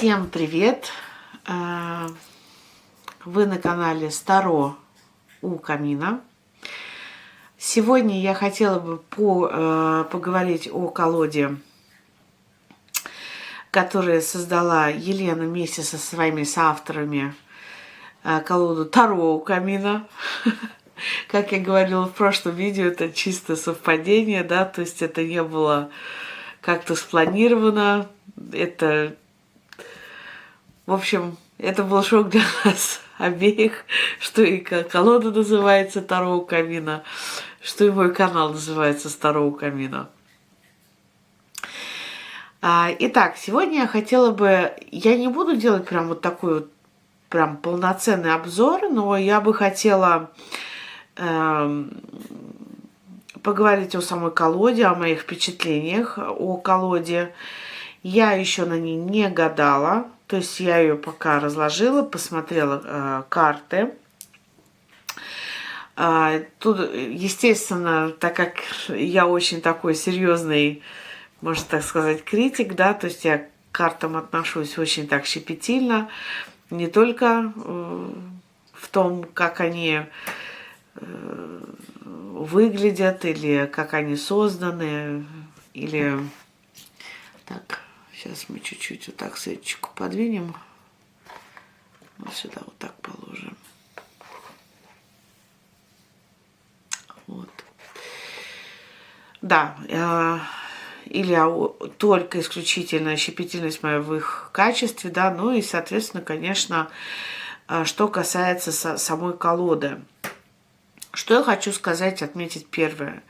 Всем привет! Вы на канале Старо у камина. Сегодня я хотела бы поговорить о колоде, которую создала Елена вместе со своими соавторами, колоду Таро у камина. Как я говорила в прошлом видео, это чисто совпадение, да, то есть это не было как-то спланировано, это, в общем, это был шок для нас обеих, что и колода называется Таро у камина, что и мой канал называется Старо у камина. Итак, сегодня я хотела бы, я не буду делать прям вот такой вот прям полноценный обзор, но я бы хотела поговорить о самой колоде, о моих впечатлениях о колоде. Я еще на ней не гадала, то есть я ее пока разложила, посмотрела карты. Тут, естественно, так как я очень такой серьезный, можно так сказать, критик, да, то есть я к картам отношусь очень так щепетильно, не только в том, как они выглядят, или как они созданы, или... Так, сейчас мы чуть-чуть вот так свечечку подвинем. Вот сюда вот так положим. Вот. Да, или только исключительно щепетильность моя в их качестве, да, ну и, соответственно, конечно, что касается самой колоды. Что я хочу сказать, отметить первое.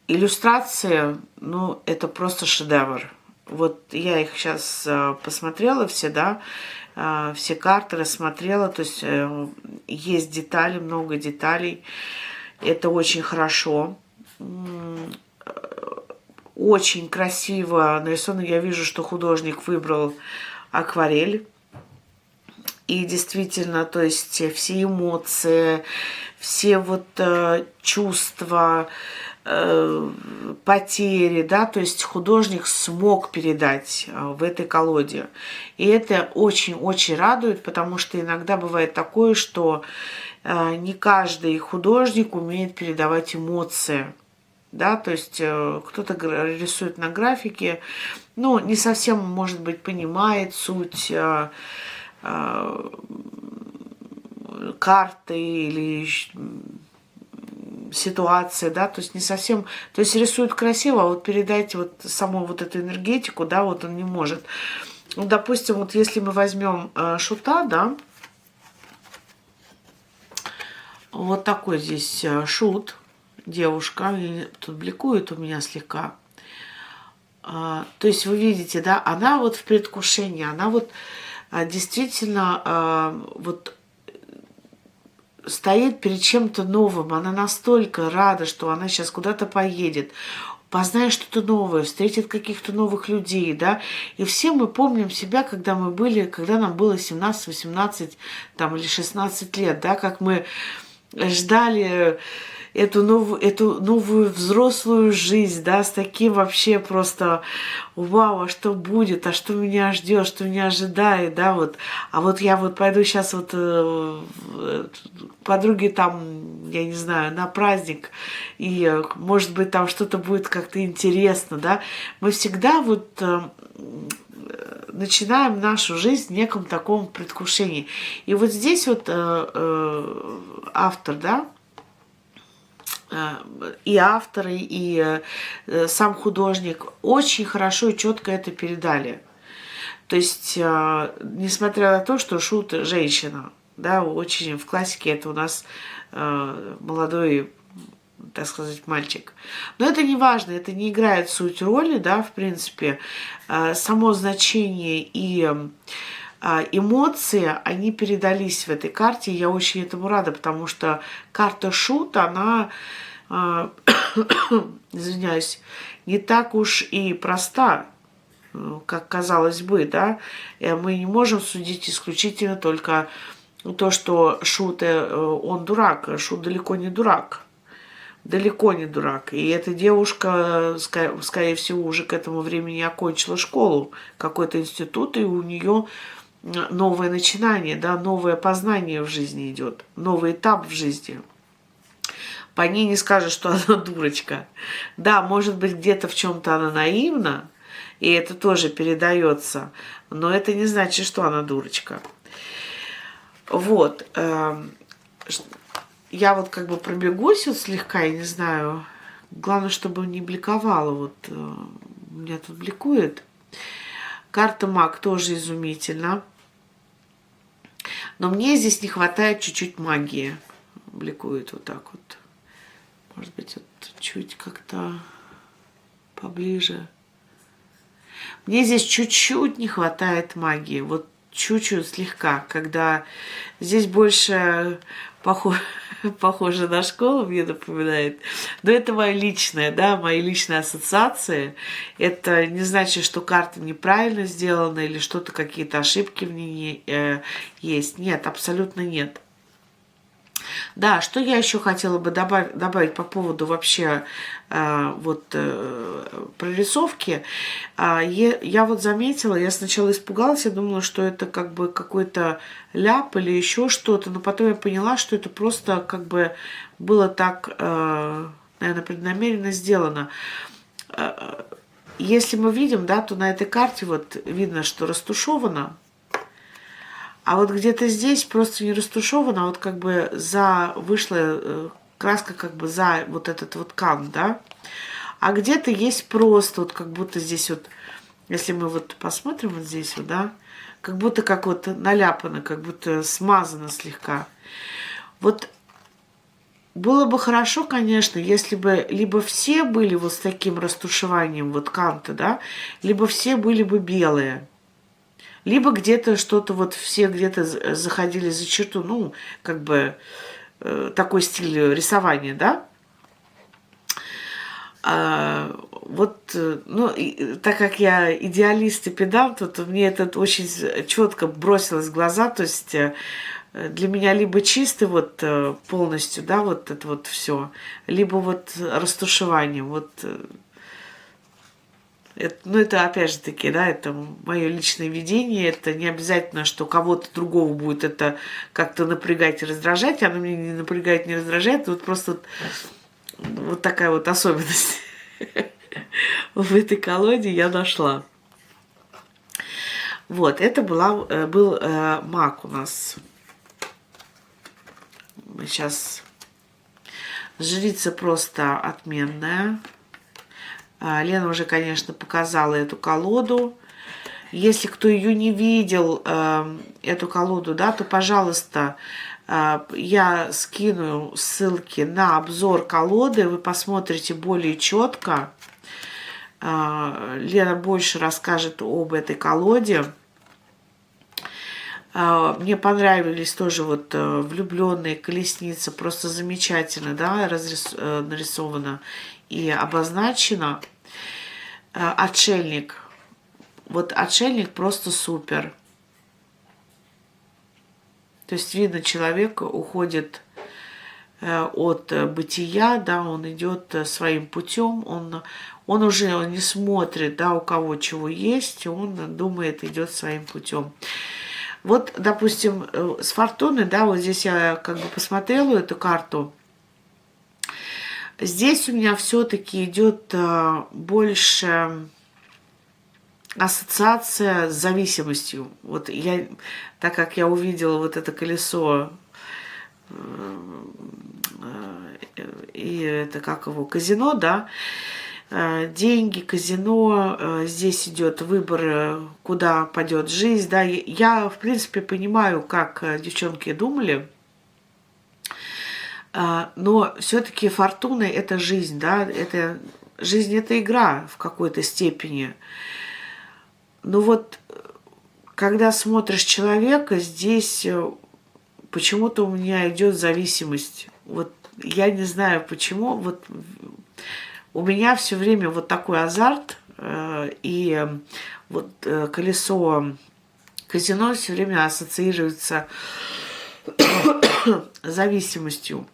Иллюстрации, ну, это просто шедевр. Вот я их сейчас посмотрела все, да, все карты рассмотрела, то есть есть детали, много деталей. Это очень хорошо. Очень красиво нарисовано. Я вижу, что художник выбрал акварель. И действительно, то есть все эмоции, все вот чувства, потери, да, то есть художник смог передать в этой колоде. И это очень-очень радует, потому что иногда бывает такое, что не каждый художник умеет передавать эмоции. Да, то есть кто-то рисует на графике, но не совсем, может быть, понимает суть карты или ситуации, да, то есть не совсем, то есть рисует красиво, а вот передать вот саму вот эту энергетику, да, вот он не может. Ну, допустим, вот если мы возьмем шута, да, вот такой здесь шут, девушка, тут бликует у меня слегка. То есть вы видите, да, она вот в предвкушении, она вот действительно вот стоит перед чем-то новым. Она настолько рада, что она сейчас куда-то поедет, познает что-то новое, встретит каких-то новых людей, да. И все мы помним себя, когда мы были, когда нам было 17, 18 там, или 16 лет, да, как мы ждали эту новую взрослую жизнь, да, с таким вообще просто вау, а что будет, а что меня ждет, что меня ожидает, да, вот. А вот я вот пойду сейчас вот подруге там, я не знаю, на праздник, и, может быть, там что-то будет как-то интересно, да. Мы всегда вот начинаем нашу жизнь в неком таком предвкушении. И вот здесь вот автор, да, и авторы, и сам художник очень хорошо и четко это передали. То есть, несмотря на то, что шут женщина, да, очень в классике это у нас молодой, так сказать, мальчик. Но это не важно, это не играет суть роли, да, в принципе. Само значение и эмоции, они передались в этой карте, и я очень этому рада, потому что карта шут, она, извиняюсь, не так уж и проста, как казалось бы, да. Мы не можем судить исключительно только то, что шут, он дурак, шут далеко не дурак. далеко не дурак. И эта девушка, скорее всего, уже к этому времени окончила школу, какой-то институт, и у нее новое начинание, да, новое познание в жизни идет, новый этап в жизни. По ней не скажешь, что она дурочка. Да, может быть, где-то в чем-то она наивна, и это тоже передается, но это не значит, что она дурочка. Вот. Я вот как бы пробегусь вот слегка, я не знаю. Главное, чтобы не бликовало. Вот у меня тут бликует. Карта Маг тоже изумительна. Но мне здесь не хватает чуть-чуть магии. Бликует вот так вот. Может быть, вот чуть как-то поближе. Мне здесь чуть-чуть не хватает магии. Вот чуть-чуть, слегка. Когда здесь больше похоже на школу, мне напоминает. Но это моя личная, да, мои личные ассоциации. Это не значит, что карта неправильно сделана или что-то, какие-то ошибки в ней есть. Нет, абсолютно нет. Да, что я еще хотела бы добавить по поводу вообще прорисовки. Я вот заметила, я сначала испугалась, я думала, что это как бы какой-то ляп или еще что-то, но потом я поняла, что это просто как бы было так, наверное, преднамеренно сделано. Если мы видим, да, то на этой карте вот видно, что растушевано. А вот где-то здесь просто не растушевано, а вот как бы вышла краска как бы за вот этот вот кан, да. А где-то есть просто вот как будто здесь вот, если мы вот посмотрим вот здесь вот, да, как будто как вот наляпано, как будто смазано слегка. Вот было бы хорошо, конечно, если бы либо все были вот с таким растушеванием вот канта, да, либо все были бы белые. Либо где-то что-то вот все где-то заходили за черту, ну, как бы такой стиль рисования, да. Ну, так как я идеалист и педант, вот мне это очень четко бросилось в глаза, то есть для меня либо чистый вот полностью, да, вот это вот все, либо вот растушевание, вот. Это опять же таки, да, это мое личное видение, это не обязательно, что кого-то другого будет это как-то напрягать и раздражать, оно меня не напрягает, не раздражает, вот просто вот такая вот особенность в этой колоде я нашла. Вот, это был маг у нас. Сейчас жрица просто отменная. Лена уже, конечно, показала эту колоду. Если кто ее не видел, эту колоду, да, то, пожалуйста, я скину ссылки на обзор колоды. Вы посмотрите более четко. Лена больше расскажет об этой колоде. Мне понравились тоже вот влюбленные, колесница. Просто замечательно, да, нарисовано и обозначено. Отшельник. Вот отшельник просто супер. То есть видно, человек уходит от бытия, да, он идет своим путем, он уже не смотрит, да, у кого чего есть, он думает, идет своим путем. Вот, допустим, с фортуны, да, вот здесь я как бы посмотрела эту карту. Здесь у меня все-таки идет больше ассоциация с зависимостью. Вот я, так как я увидела вот это колесо, и это как его, казино, да, деньги, казино, здесь идет выбор, куда пойдет жизнь, да. Я, в принципе, понимаю, как девчонки думали, но все-таки фортуна – это жизнь, да, жизнь – это игра в какой-то степени. Но вот, когда смотришь человека, здесь почему-то у меня идет зависимость. Вот я не знаю почему, вот у меня все время вот такой азарт, и вот колесо казино все время ассоциируется с зависимостью.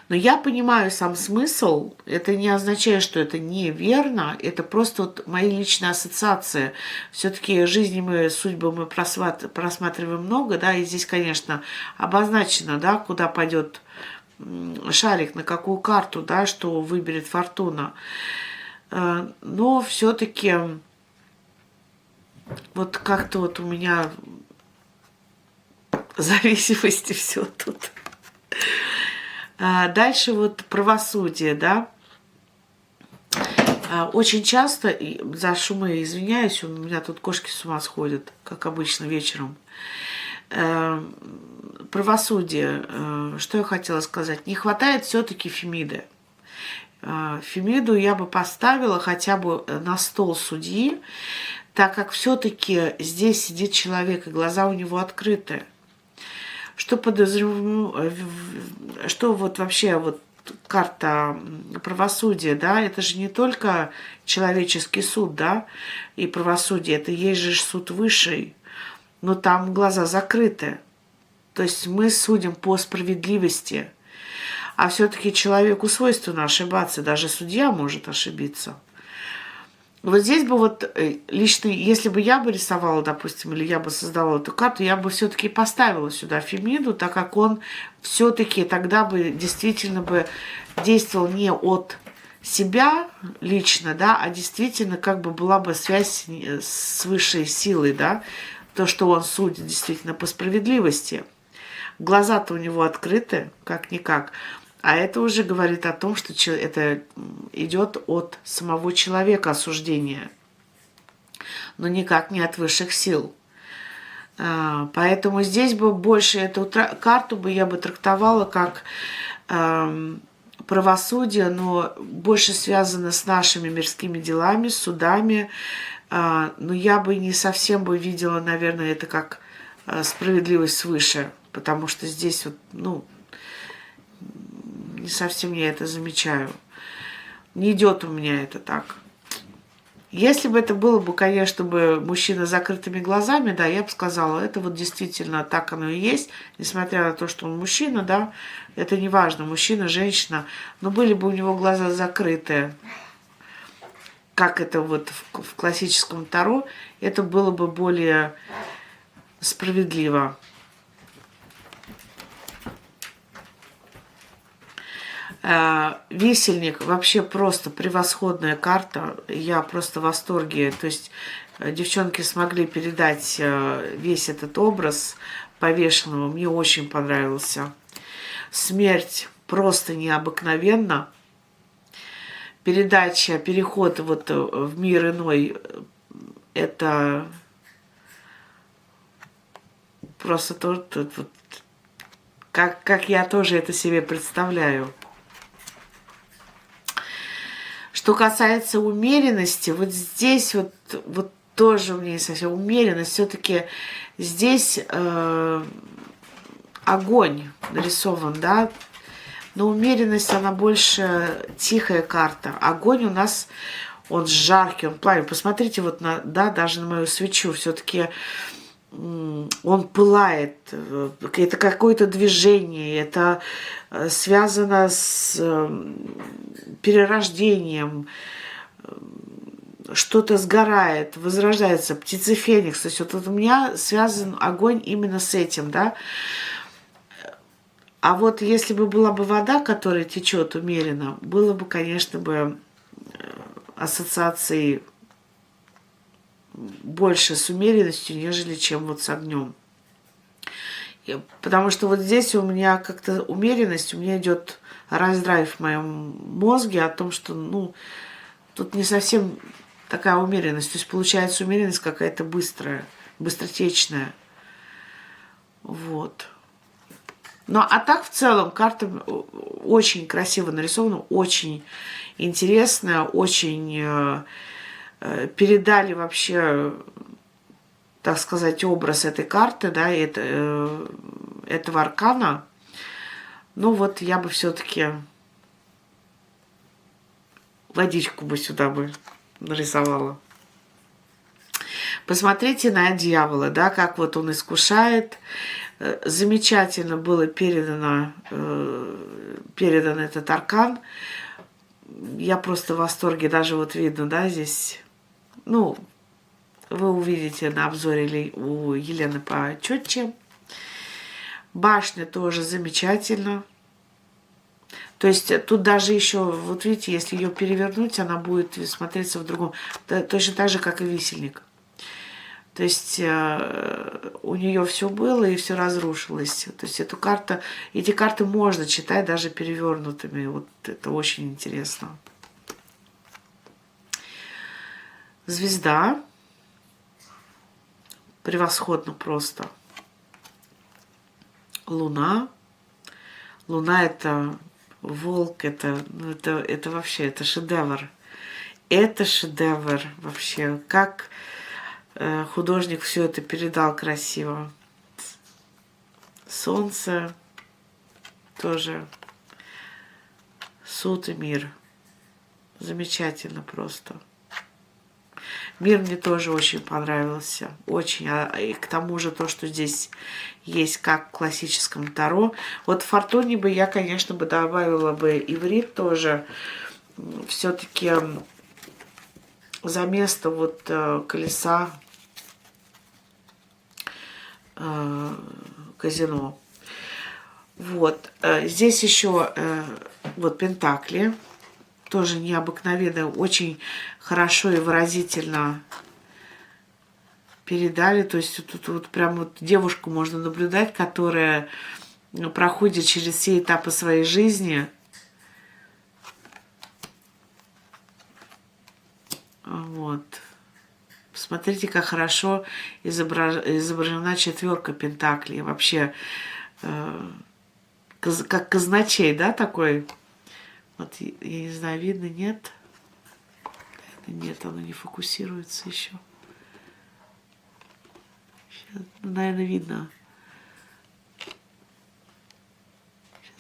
Но я понимаю сам смысл. Это не означает, что это неверно. Это просто вот мои личные ассоциации. Все-таки жизни мы, судьбы мы просматриваем много, да, и здесь, конечно, обозначено, да, куда пойдет шарик, на какую карту, да, что выберет фортуна. Но все-таки вот как-то вот у меня зависимости все тут. Дальше вот правосудие, да. Очень часто, за шумы извиняюсь, у меня тут кошки с ума сходят, как обычно вечером. Правосудие, что я хотела сказать, не хватает все-таки Фемиды. Фемиду я бы поставила хотя бы на стол судьи, так как все-таки здесь сидит человек, и глаза у него открыты. Что вот вообще вот карта правосудия, да, это же не только человеческий суд, да, и правосудие, это есть же суд высший, но там глаза закрыты. То есть мы судим по справедливости, а все-таки человеку свойственно ошибаться, даже судья может ошибиться. Вот здесь бы вот лично, если бы я бы рисовала, допустим, или я бы создавала эту карту, я бы все-таки поставила сюда Фемиду, так как он все-таки тогда бы действительно бы действовал не от себя лично, да, а действительно как бы была бы связь с высшей силой, да, то, что он судит действительно по справедливости. Глаза-то у него открыты, как-никак. А это уже говорит о том, что это идет от самого человека осуждение, но никак не от высших сил. Поэтому здесь бы больше эту карту бы я бы трактовала как правосудие, но больше связано с нашими мирскими делами, судами. Но я бы не совсем бы видела, наверное, это как справедливость свыше, потому что здесь вот, ну, не совсем я это замечаю. Не идет у меня это так. Если бы это было бы, конечно, бы мужчина с закрытыми глазами, да, я бы сказала, это вот действительно так оно и есть, несмотря на то, что он мужчина, да, это не важно, мужчина, женщина, но были бы у него глаза закрыты, как это вот в классическом Таро, это было бы более справедливо. Висельник вообще просто превосходная карта. Я просто в восторге. То есть девчонки смогли передать весь этот образ повешенного. Мне очень понравился. Смерть просто необыкновенна. Передача, переход вот в мир иной, это просто то, вот, как я тоже это себе представляю. Что касается умеренности, вот здесь вот тоже у меня есть совсем умеренность. Все-таки здесь огонь нарисован, да, но умеренность, она больше тихая карта. Огонь у нас, он жаркий, он пламя. Посмотрите вот на, да, даже на мою свечу, все-таки он пылает, это какое-то движение, это связано с перерождением, что-то сгорает, возрождается, птица Феникс. То есть вот у меня связан огонь именно с этим, да. А вот если бы была бы вода, которая течет умеренно, было бы, конечно, бы ассоциации больше с умеренностью, нежели чем вот с огнем. Потому что вот здесь у меня как-то умеренность, у меня идет раздрайв в моем мозге о том, что, ну, тут не совсем такая умеренность. То есть получается умеренность какая-то быстрая, быстротечная. Вот. Ну, а так в целом карта очень красиво нарисована, очень интересная, очень передали вообще, так сказать, образ этой карты, да, этого аркана. Ну вот я бы все-таки водичку бы сюда бы нарисовала. Посмотрите на дьявола, да, как вот он искушает. Замечательно было передано передан этот аркан. Я просто в восторге, даже вот видно, да, здесь, ну, вы увидите на обзоре у Елены почетче. Башня тоже замечательно. То есть тут даже еще, вот видите, если ее перевернуть, она будет смотреться в другом. Точно так же, как и висельник. То есть у нее все было и все разрушилось. То есть эти карты можно читать даже перевернутыми. Вот это очень интересно. Звезда. Превосходно просто. Луна. Луна это волк, ну, это вообще, это шедевр. Это шедевр вообще. Как художник все это передал красиво. Солнце тоже. Суд и мир. Замечательно просто. Мир мне тоже очень понравился. Очень. И к тому же то, что здесь есть как в классическом Таро. Вот в Фортуне бы я, конечно, бы добавила бы иврит тоже. Все-таки за место вот колеса казино. Вот. Здесь еще вот пентакли. Тоже необыкновенно, очень хорошо и выразительно передали. То есть тут вот прям вот девушку можно наблюдать, которая проходит через все этапы своей жизни. Вот. Посмотрите, как хорошо изображена четверка пентаклей. Вообще, как казначей, да, такой. Вот, я не знаю, видно, нет? Нет, оно не фокусируется еще. Сейчас, ну, наверное, видно. Сейчас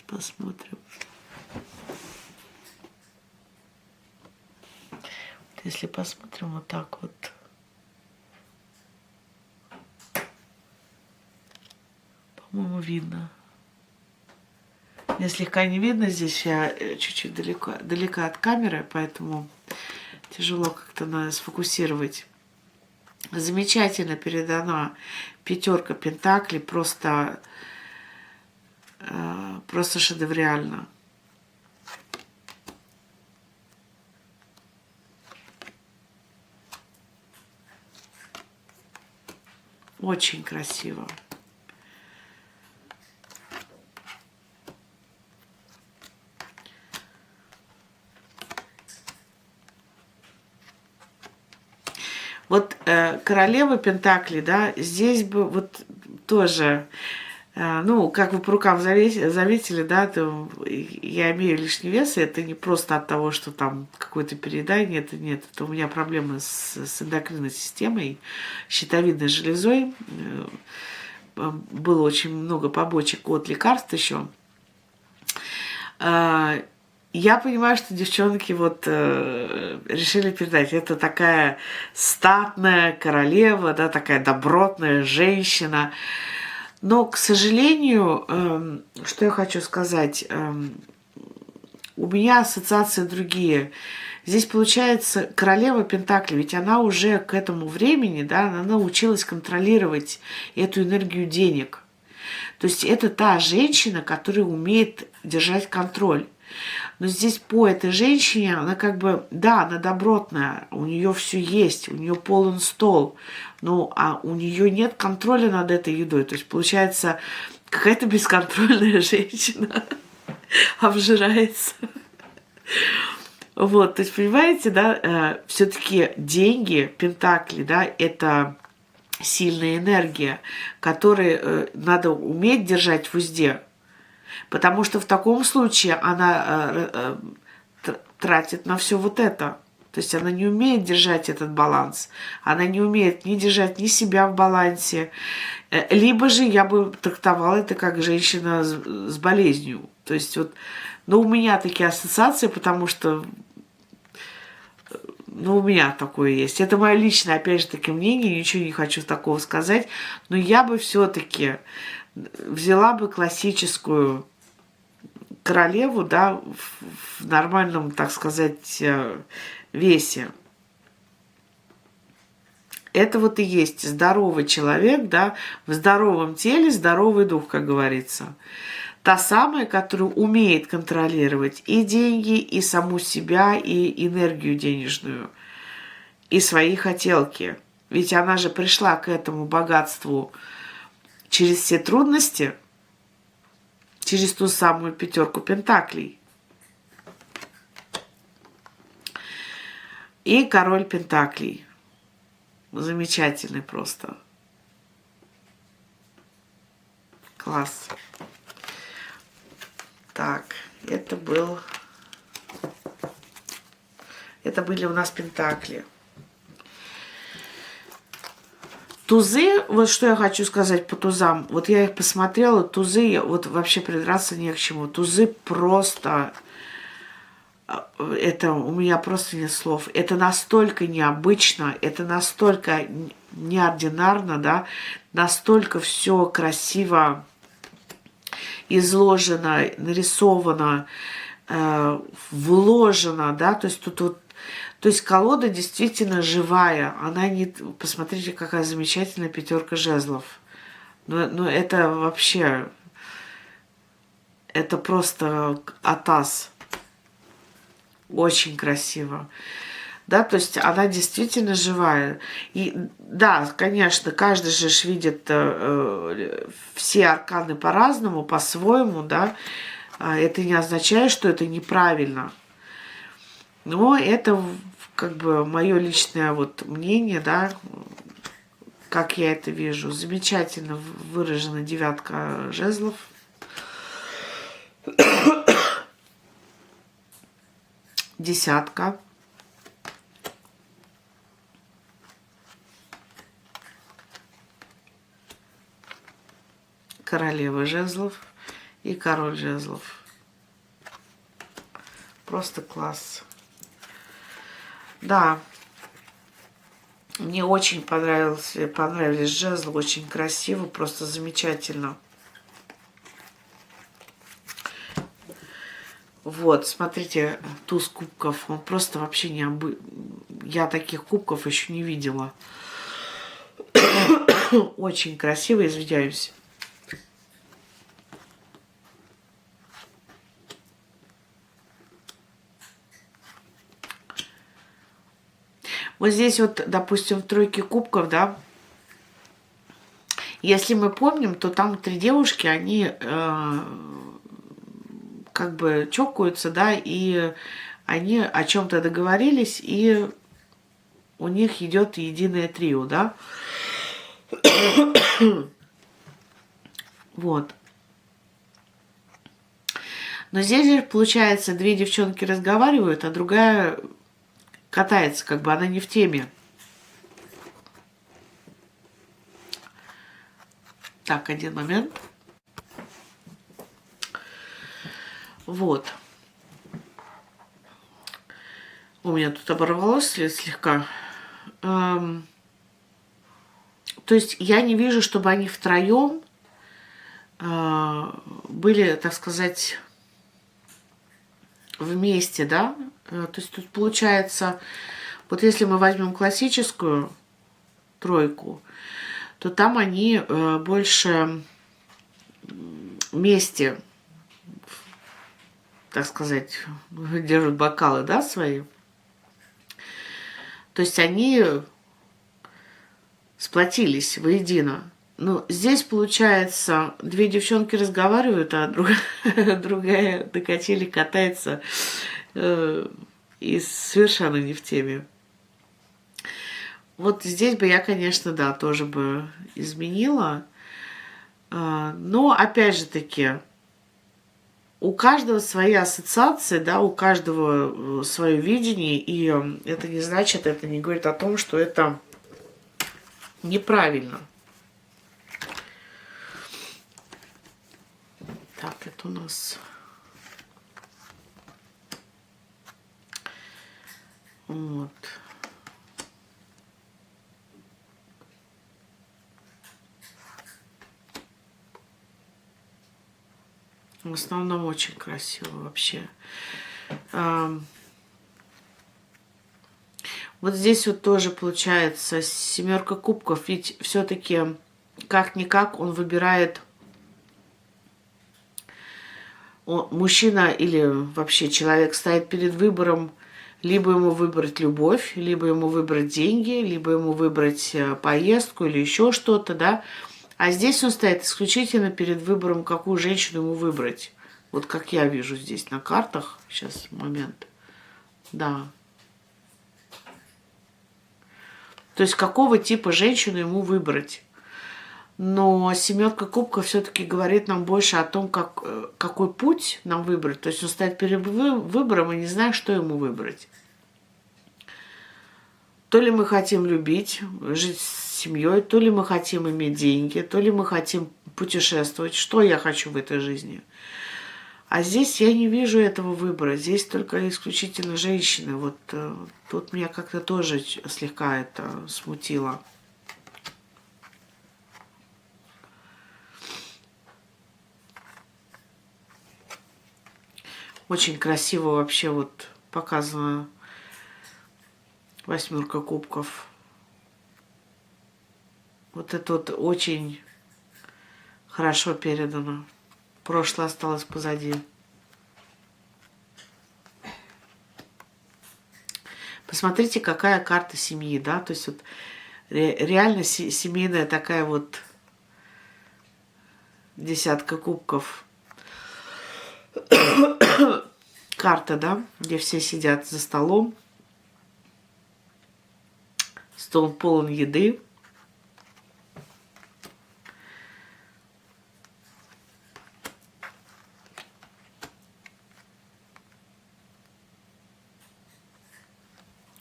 посмотрим. Вот если посмотрим вот так вот. По-моему, видно. Мне слегка не видно здесь, я чуть-чуть далека от камеры, поэтому тяжело как-то сфокусировать. Замечательно передана пятерка пентаклей, просто шедеврально. Очень красиво. Вот королева пентаклей, да, здесь бы вот тоже, ну, как вы по рукам заметили, да, то я имею лишний вес, и это не просто от того, что там какое-то переедание, нет, это у меня проблемы с эндокринной системой, щитовидной железой, было очень много побочек от лекарств еще. Я понимаю, что девчонки вот решили передать. Это такая статная королева, да, такая добротная женщина. Но, к сожалению, что я хочу сказать, у меня ассоциации другие. Здесь получается королева Пентаклей, ведь она уже к этому времени, да, она научилась контролировать эту энергию денег. То есть это та женщина, которая умеет держать контроль. Но здесь по этой женщине, она как бы, да, она добротная, у нее все есть, у нее полон стол, ну, а у нее нет контроля над этой едой. То есть получается какая-то бесконтрольная женщина обжирается. Вот, то есть, понимаете, да, все-таки деньги, пентакли, да, это сильная энергия, которую надо уметь держать в узде. Потому что в таком случае она тратит на все вот это. То есть она не умеет держать этот баланс. Она не умеет ни держать ни себя в балансе. Либо же я бы трактовала это как женщина с болезнью. То есть вот, ну, у меня такие ассоциации, потому что, ну, у меня такое есть. Это мое личное, опять же, таки мнение, ничего не хочу такого сказать. Но я бы все-таки взяла бы классическую королеву, да, в нормальном, так сказать, весе. Это вот и есть здоровый человек, да, в здоровом теле здоровый дух, как говорится. Та самая, которая умеет контролировать и деньги, и саму себя, и энергию денежную, и свои хотелки. Ведь она же пришла к этому богатству через все трудности, через ту самую пятерку пентаклей. И король пентаклей. Замечательный просто. Класс. Так, это были у нас пентакли. Тузы, вот что я хочу сказать по тузам. Вот я их посмотрела, тузы, вот вообще придраться не к чему. Тузы просто, это у меня просто нет слов. Это настолько необычно, это настолько неординарно, да, настолько все красиво изложено, нарисовано, вложено, да, то есть тут вот, то есть колода действительно живая, она не, посмотрите, какая замечательная пятерка жезлов, но это вообще, это просто атас, очень красиво. Да, то есть она действительно живая. И да, конечно, каждый же видит все арканы по-разному, по-своему, да. Это не означает, что это неправильно. Но это как бы мое личное вот мнение, да, как я это вижу. Замечательно выражена девятка жезлов. Десятка. Королева жезлов и король жезлов. Просто класс. Да, мне очень понравились жезлы, очень красиво, просто замечательно. Вот, смотрите, туз кубков, он просто вообще я таких кубков еще не видела. Очень красиво, извиняюсь. Вот здесь вот, допустим, в тройке кубков, да, если мы помним, то там 3 девушки, они как бы чокаются, да, и они о чем-то договорились, и у них идет единое трио, да. Вот. Но здесь же, получается, 2 девчонки разговаривают, а другая катается, как бы она не в теме. Так, один момент. Вот. У меня тут оборвалось слегка. То есть я не вижу, чтобы они втроем были, так сказать, вместе, да? То есть тут получается, вот если мы возьмем классическую тройку, то там они больше вместе, так сказать, держат бокалы, да, свои. То есть они сплотились воедино. Ну, здесь, получается, 2 девчонки разговаривают, а другая на качели катается и совершенно не в теме. Вот здесь бы я, конечно, да, тоже бы изменила. Но, опять же таки, у каждого свои ассоциации, да, у каждого свое видение, и это не значит, это не говорит о том, что это неправильно. Так, это у нас вот. В основном очень красиво вообще. Вот здесь вот тоже получается семерка кубков, ведь все-таки как-никак он выбирает, мужчина или вообще человек стоит перед выбором, либо ему выбрать любовь, либо ему выбрать деньги, либо ему выбрать поездку или еще что-то, да. А здесь он стоит исключительно перед выбором, какую женщину ему выбрать. Вот как я вижу здесь на картах. Сейчас, момент. Да. То есть какого типа женщину ему выбрать. Но семерка кубков все-таки говорит нам больше о том, какой путь нам выбрать. То есть он стоит перед выбором и не знает, что ему выбрать. То ли мы хотим любить, жить с семьей, то ли мы хотим иметь деньги, то ли мы хотим путешествовать. Что я хочу в этой жизни? А здесь я не вижу этого выбора. Здесь только исключительно женщины. Вот тут меня как-то тоже слегка это смутило. Очень красиво вообще вот показана восьмерка кубков. Вот это вот очень хорошо передано. Прошлое осталось позади. Посмотрите, какая карта семьи, да? То есть вот реально семейная такая вот десятка кубков. Карта, да? Где все сидят за столом. Стол полон еды.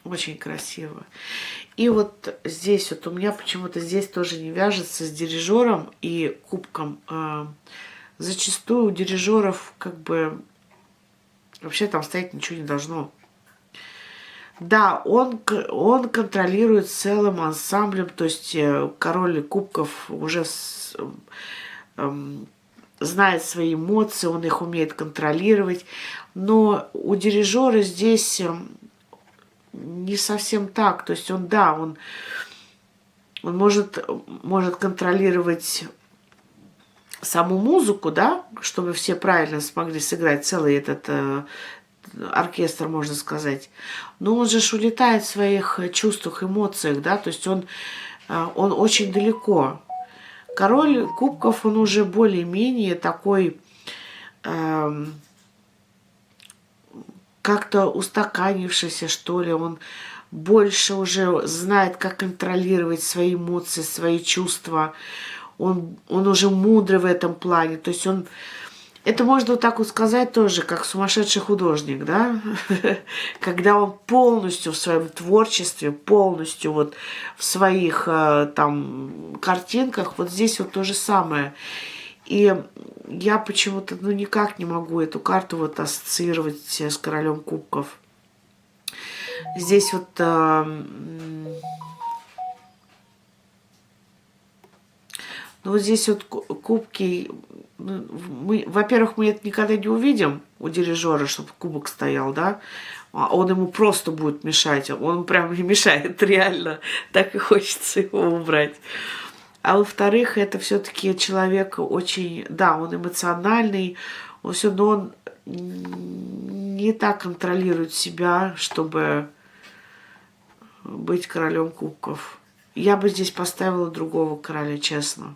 Очень красиво. И вот здесь вот у меня почему-то здесь тоже не вяжется с дирижером и кубком. Зачастую у дирижеров как бы вообще там стоять ничего не должно. Да, он контролирует целым ансамблем, то есть король кубков уже знает свои эмоции, он их умеет контролировать. Но у дирижера здесь не совсем так. То есть он, да, он может контролировать саму музыку, да, чтобы все правильно смогли сыграть целый этот оркестр, можно сказать. Но он же улетает в своих чувствах, эмоциях, да, то есть он очень далеко. Король кубков, он уже более-менее такой как-то устаканившийся, что ли, он больше уже знает, как контролировать свои эмоции, свои чувства. Он уже мудрый в этом плане. То есть он... Это можно вот так вот сказать тоже, как сумасшедший художник, да? Когда он полностью в своем творчестве, полностью вот в своих там картинках, вот здесь вот то же самое. И я почему-то, ну, никак не могу эту карту вот ассоциировать с королем кубков. Здесь вот... ну, вот здесь вот кубки... Во-первых, мы это никогда не увидим у дирижера, чтобы кубок стоял, да? Он ему просто будет мешать. Он прям не мешает, реально. Так и хочется его убрать. А во-вторых, это все-таки человек очень... Да, он эмоциональный, но он не так контролирует себя, чтобы быть королем кубков. Я бы здесь поставила другого короля, честно.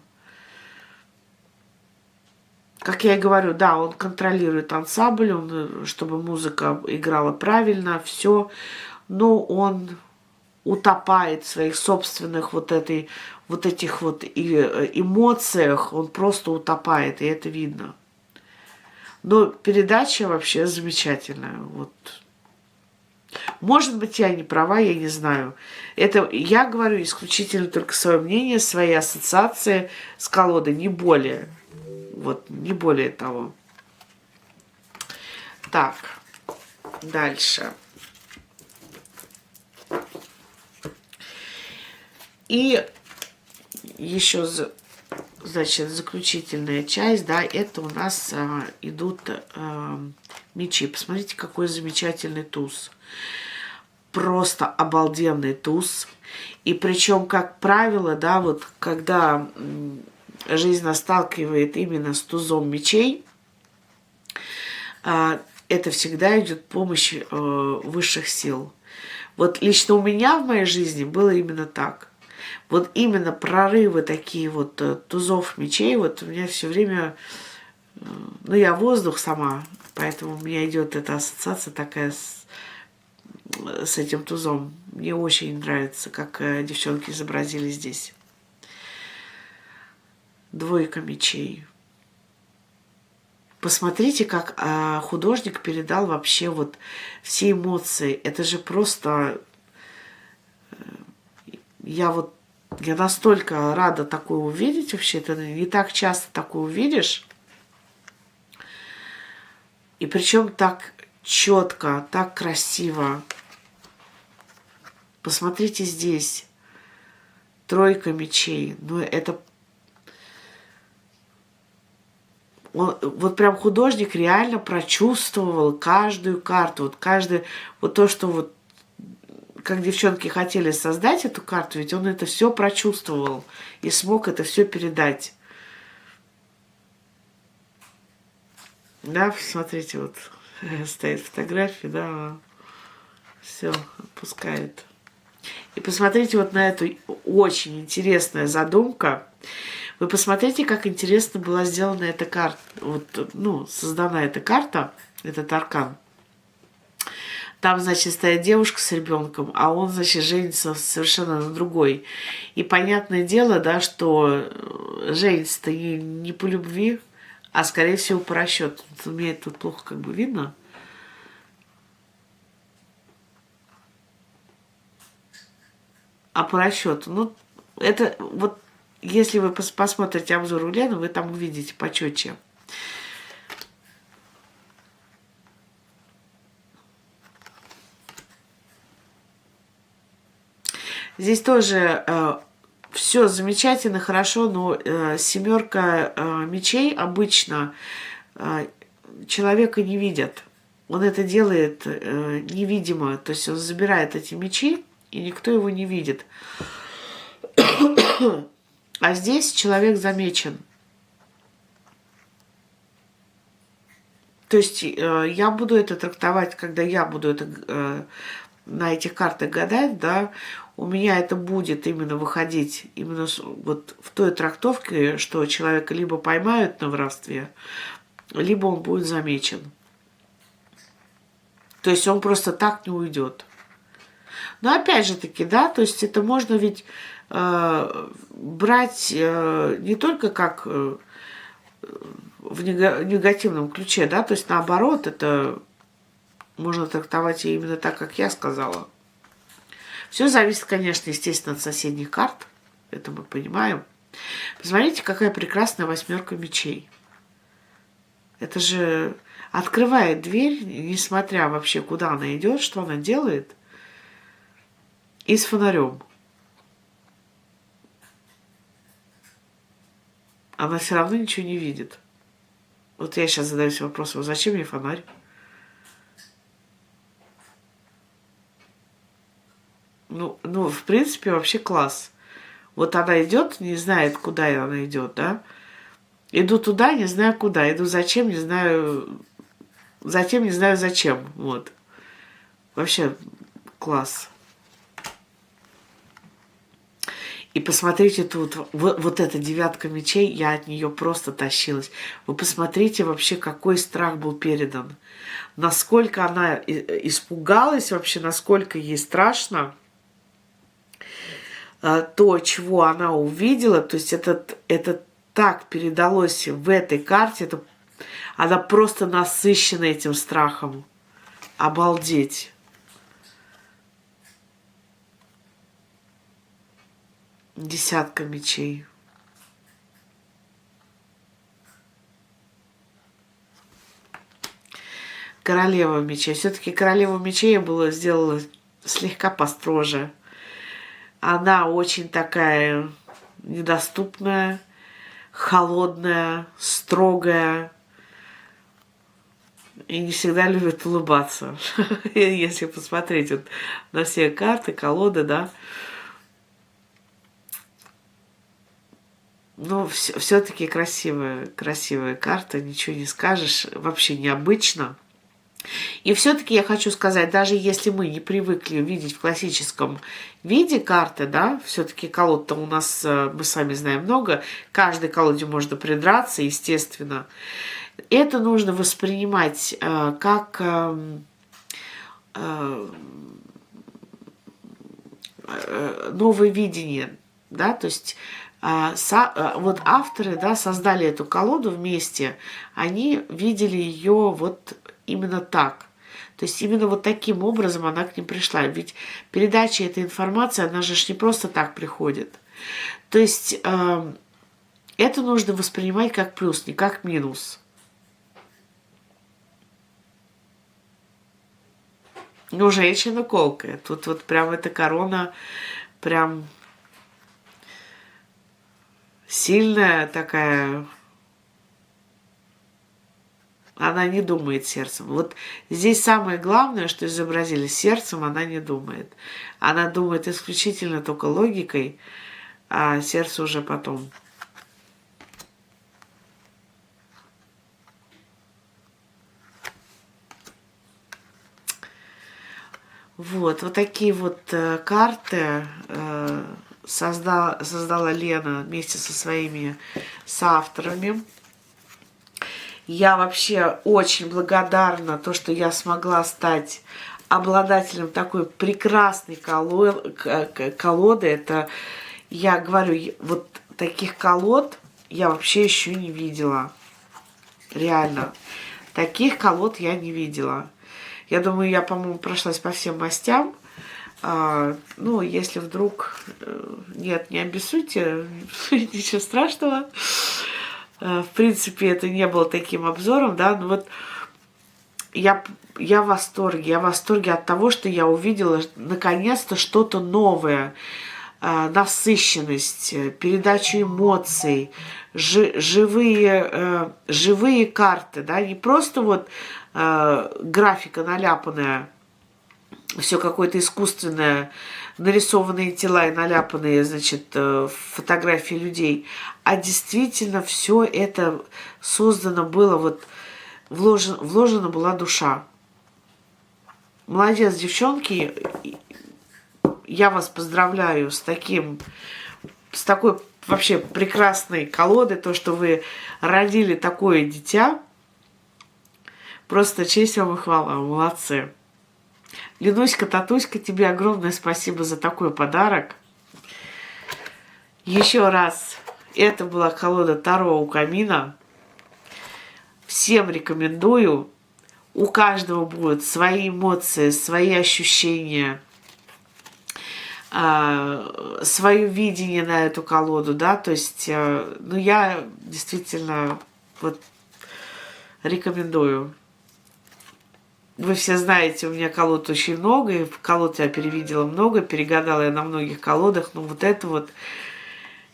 Как я и говорю, да, он контролирует ансамбль, чтобы музыка играла правильно, все, но он утопает в своих собственных вот этих вот эмоциях, он просто утопает, и это видно. Но передача вообще замечательная, вот. Может быть, я не права, я не знаю. Это я говорю исключительно только свое мнение, свои ассоциации с колодой, не более. Вот, не более того. Так, дальше. И еще значит, заключительная часть, да, это у нас идут мечи. Посмотрите, какой замечательный туз. Просто обалденный туз. И причем, как правило, да, вот когда жизнь нас сталкивает именно с тузом мечей, это всегда идет помощь высших сил. Вот лично у меня в моей жизни было именно так. Вот именно прорывы такие вот тузов мечей, вот у меня все время, ну я воздух сама, поэтому у меня идет эта ассоциация такая с этим тузом. Мне очень нравится, как девчонки изобразили здесь. Двойка мечей. Посмотрите, как художник передал вообще вот все эмоции. Это же просто... Я настолько рада такое увидеть вообще. Это не так часто такое увидишь. И причем так четко, так красиво. Посмотрите здесь. Тройка мечей. Ну, это... Вот прям художник реально прочувствовал каждую карту. Вот каждый... Вот то, что вот... Как девчонки хотели создать эту карту, ведь он это все прочувствовал и смог это все передать. Да, смотрите, вот стоит фотография, да, все, отпускает. И посмотрите вот на эту очень интересная задумка. Вы посмотрите, как интересно была сделана эта карта, вот, ну, создана эта карта, этот аркан. Там, значит, стоит девушка с ребенком, а он, значит, женится совершенно на другой. И понятное дело, да, что женится-то не по любви, а, скорее всего, по расчету. Мне тут плохо как бы видно. А по расчету, ну, это вот, если вы посмотрите обзор у Лены, вы там увидите почетче. Здесь тоже все замечательно, хорошо, но семерка мечей обычно человека не видят. Он это делает невидимо, то есть он забирает эти мечи, и никто его не видит. А здесь человек замечен. То есть я буду это трактовать, когда я буду это на этих картах гадать, да, у меня это будет именно выходить именно вот в той трактовке, что человека либо поймают на воровстве, либо он будет замечен. То есть он просто так не уйдет. Но опять же таки, да, то есть это можно ведь брать не только как в негативном ключе, да, то есть наоборот, это можно трактовать именно так, как я сказала. Все зависит, конечно, естественно, от соседних карт, это мы понимаем. Посмотрите, какая прекрасная восьмерка мечей. Это же открывает дверь, несмотря вообще, куда она идет, что она делает, и с фонарем. Она все равно ничего не видит. Вот я сейчас задаюсь вопросом, зачем мне фонарь? Ну, в принципе, вообще класс. Вот она идет, не знает, куда она идет, да? Иду туда, не знаю куда. Иду зачем, не знаю... Затем не знаю зачем. Вот. Вообще класс. И посмотрите тут, вот эта девятка мечей, я от нее просто тащилась. Вы посмотрите вообще, какой страх был передан. Насколько она испугалась вообще, насколько ей страшно. То, чего она увидела, то есть это так передалось в этой карте, она просто насыщена этим страхом. Обалдеть. Десятка мечей. Королева мечей. Все-таки королеву мечей я сделала слегка построже. Она очень такая недоступная. холодная, строгая и не всегда любит улыбаться. Если посмотреть вот на все карты, колоды, да. Но все-таки красивая карта, ничего не скажешь, вообще необычно. И все-таки я хочу сказать, даже если мы не привыкли видеть в классическом виде карты, да, все-таки колод-то у нас, мы с вами знаем много, каждой колоде можно придраться, естественно. Это нужно воспринимать как новое видение, да, то есть вот авторы, да, создали эту колоду вместе, они видели ее вот именно так. То есть именно вот таким образом она к ним пришла. Ведь передача этой информации, она же не просто так приходит. То есть это нужно воспринимать как плюс, не как минус. Ну, женщина колкая. Тут вот прям эта корона прям сильная такая. Она не думает сердцем. Вот здесь самое главное, что изобразили, сердцем она не думает. Она думает исключительно только логикой, а сердце уже потом. Вот такие вот карты создала Лена вместе со своими соавторами. Я вообще очень благодарна то, что я смогла стать обладателем такой прекрасной колоды. Это, я говорю, вот таких колод я вообще еще не видела. Реально. Таких колод я не видела. Я думаю, я, по-моему, прошлась по всем мастям. Ну, если вдруг... Нет, не обессудьте, ничего страшного. В принципе, это не было таким обзором, да, но вот я в восторге. Я в восторге от того, что я увидела наконец-то что-то новое. Насыщенность, передачу эмоций, живые карты, да, не просто вот графика наляпанная, все какое-то искусственное, нарисованные тела и наляпанные, значит, фотографии людей, а действительно все это создано было, вот вложена была душа. Молодец, девчонки, я вас поздравляю с такой вообще прекрасной колодой, то, что вы родили такое дитя. Просто честь вам и хвала, молодцы. Ленуська, Татуська, тебе огромное спасибо за такой подарок. Еще раз, это была колода Таро у камина. Всем рекомендую. У каждого будут свои эмоции, свои ощущения, свое видение на эту колоду, да, то есть, ну, я действительно вот рекомендую. Вы все знаете, у меня колод очень много, и колод я перевидела много, перегадала я на многих колодах, но вот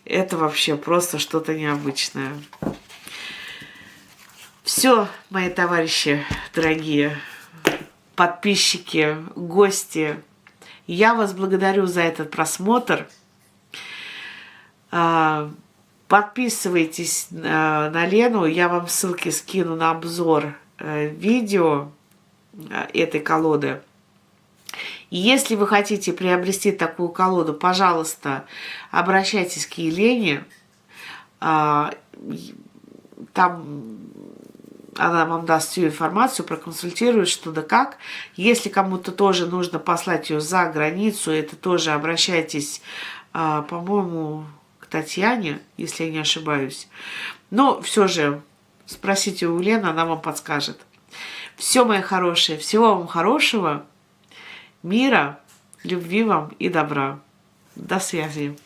это вообще просто что-то необычное. Все, мои товарищи дорогие, подписчики, гости, я вас благодарю за этот просмотр. Подписывайтесь на Лену, я вам ссылки скину на обзор видео этой колоды. И если вы хотите приобрести такую колоду, пожалуйста, обращайтесь к Елене. Там она вам даст всю информацию, проконсультирует, что да как. Если кому-то тоже нужно послать ее за границу, это тоже обращайтесь, по-моему, к Татьяне, если я не ошибаюсь. Но все же спросите у Лены, она вам подскажет. Все, мои хорошие, всего вам хорошего, мира, любви вам и добра. До связи.